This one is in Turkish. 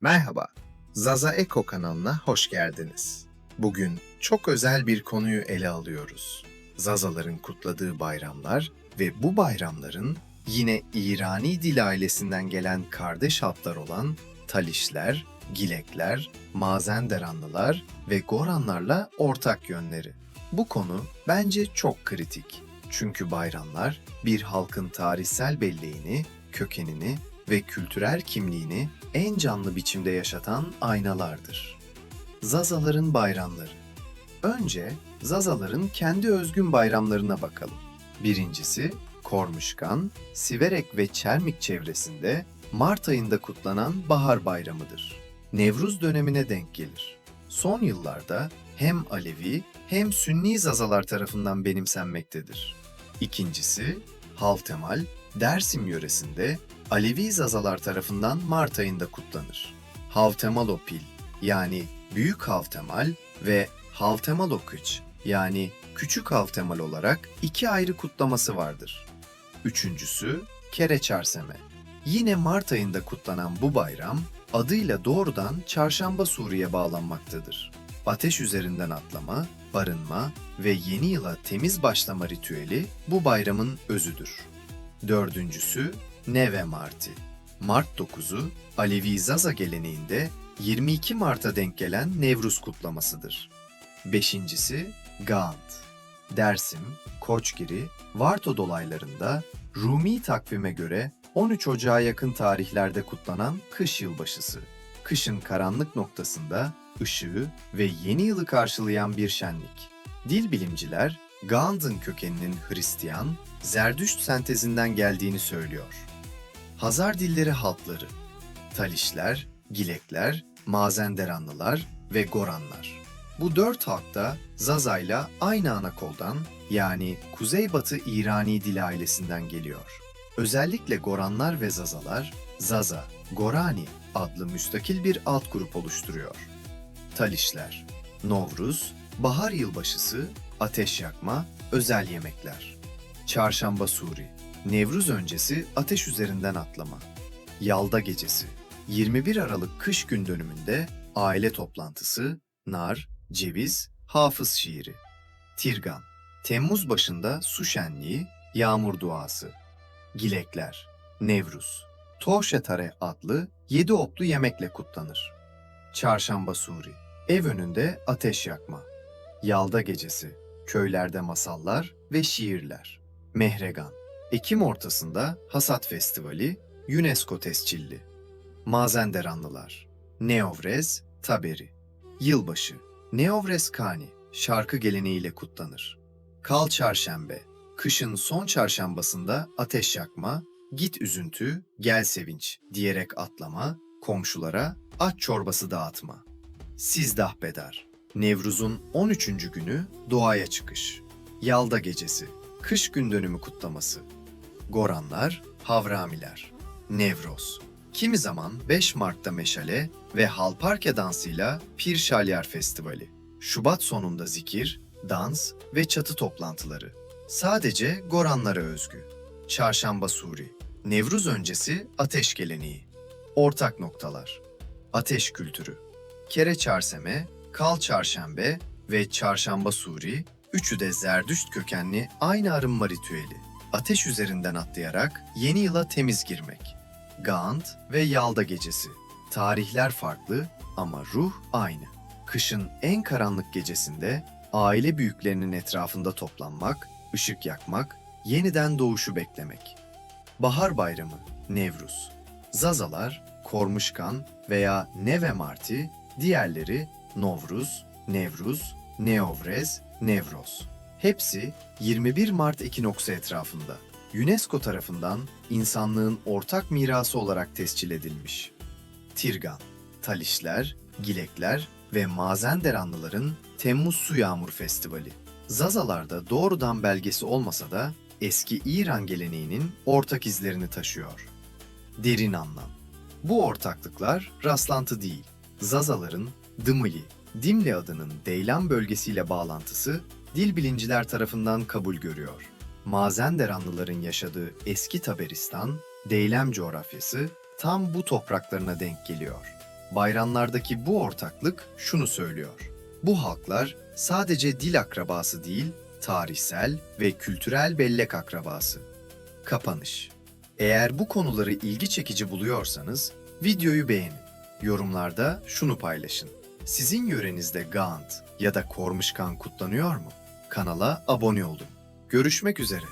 Merhaba, Zaza Eko kanalına hoş geldiniz. Bugün çok özel bir konuyu ele alıyoruz. Zazaların kutladığı bayramlar ve bu bayramların yine İrani dil ailesinden gelen kardeş halklar olan Talişler, Gilekler, Mazenderanlılar ve Goranlarla ortak yönleri. Bu konu bence çok kritik. Çünkü bayramlar bir halkın tarihsel belleğini, kökenini ve kültürel kimliğini en canlı biçimde yaşatan aynalardır. Zazaların bayramları. Önce Zazaların kendi özgün bayramlarına bakalım. Birincisi Kormuşkan, Siverek ve Çermik çevresinde Mart ayında kutlanan bahar bayramıdır. Nevruz dönemine denk gelir. Son yıllarda hem Alevi hem Sünni Zazalar tarafından benimsenmektedir. İkincisi Havtemal, Dersim yöresinde Alevi Zazalar tarafından Mart ayında kutlanır. Havtemalopil yani Büyük Havtemal ve Havtemalokıç yani Küçük Havtemal olarak iki ayrı kutlaması vardır. Üçüncüsü Kereçarseme. Yine Mart ayında kutlanan bu bayram adıyla doğrudan Çarşamba Suriye bağlanmaktadır. Ateş üzerinden atlama, barınma ve yeni yıla temiz başlama ritüeli bu bayramın özüdür. Dördüncüsü Neve Marti. Mart 9'u Alevi Zaza geleneğinde 22 Mart'a denk gelen Nevruz kutlamasıdır. Beşincisi Gaant. Dersim, Koçgiri, Varto dolaylarında Rumi takvime göre 13 Ocağı yakın tarihlerde kutlanan kış yılbaşısı. Kışın karanlık noktasında ışığı ve yeni yılı karşılayan bir şenlik. Dil bilimciler Gaant'ın kökeninin Hristiyan, Zerdüşt sentezinden geldiğini söylüyor. Hazar dilleri halkları, Talişler, Gilekler, Mazenderanlılar ve Goranlar. Bu dört halk da Zaza'yla aynı anakoldan yani Kuzeybatı İrani dil ailesinden geliyor. Özellikle Goranlar ve Zazalar, Zaza, Gorani adlı müstakil bir alt grup oluşturuyor. Talişler, Novruz, bahar yılbaşısı, ateş yakma, özel yemekler. Çarşamba Suri, Nevruz öncesi ateş üzerinden atlama. Yalda gecesi, 21 Aralık kış gün dönümünde aile toplantısı, nar, ceviz, hafız şiiri. Tirgan, Temmuz başında su şenliği, yağmur duası. Gilekler, Nevruz, Toşetare adlı 7 otlu yemekle kutlanır. Çarşamba Suri, ev önünde ateş yakma. Yalda gecesi, köylerde masallar ve şiirler. Mehregan, Ekim ortasında Hasat Festivali, UNESCO tescilli. Mazenderanlılar, Neovrez, Taberi. Yılbaşı, Neovrez Kani, şarkı geleneğiyle kutlanır. Kal Çarşembe, kışın son çarşambasında ateş yakma, git üzüntü, gel sevinç diyerek atlama, komşulara aç çorbası dağıtma. Sizdah Bedar, Nevruz'un 13. günü doğaya çıkış. Yalda gecesi, kış gün dönümü kutlaması. Goranlar, Havramiler. Nevroz, kimi zaman 5 Mart'ta meşale ve Halparke dansıyla Pir Şalyar Festivali. Şubat sonunda zikir, dans ve çatı toplantıları. Sadece Goranlara özgü. Çarşamba Suri, Nevruz öncesi ateş geleneği. Ortak noktalar. Ateş kültürü. Kere Çarseme, Kal Çarşembe ve Çarşamba Suri, üçü de Zerdüşt kökenli aynı arınma ritüeli. Ateş üzerinden atlayarak yeni yıla temiz girmek. Gaant ve Yalda gecesi. Tarihler farklı ama ruh aynı. Kışın en karanlık gecesinde aile büyüklerinin etrafında toplanmak, ışık yakmak, yeniden doğuşu beklemek. Bahar bayramı, Nevruz. Zazalar, Kormuşkan veya Neve Marti, diğerleri Novruz, Nevruz, Neovrez, Nevroz. Hepsi 21 Mart ekinoksu etrafında. UNESCO tarafından insanlığın ortak mirası olarak tescil edilmiş. Tirgan, Talişler, Gilekler ve Mazenderanlıların Temmuz Su Yağmur Festivali. Zazalarda doğrudan belgesi olmasa da eski İran geleneğinin ortak izlerini taşıyor. Derin anlam. Bu ortaklıklar rastlantı değil. Zazaların Dımili, Dimli adının Deylan bölgesiyle bağlantısı dil bilimciler tarafından kabul görüyor. Mazenderanlıların yaşadığı eski Taberistan, Deylem coğrafyası tam bu topraklarına denk geliyor. Bayramlardaki bu ortaklık şunu söylüyor: bu halklar sadece dil akrabası değil, tarihsel ve kültürel bellek akrabası. Kapanış. Eğer bu konuları ilgi çekici buluyorsanız videoyu beğenin. Yorumlarda şunu paylaşın: sizin yörenizde Gaant ya da Kormuşkan kutlanıyor mu? Kanala abone olun. Görüşmek üzere.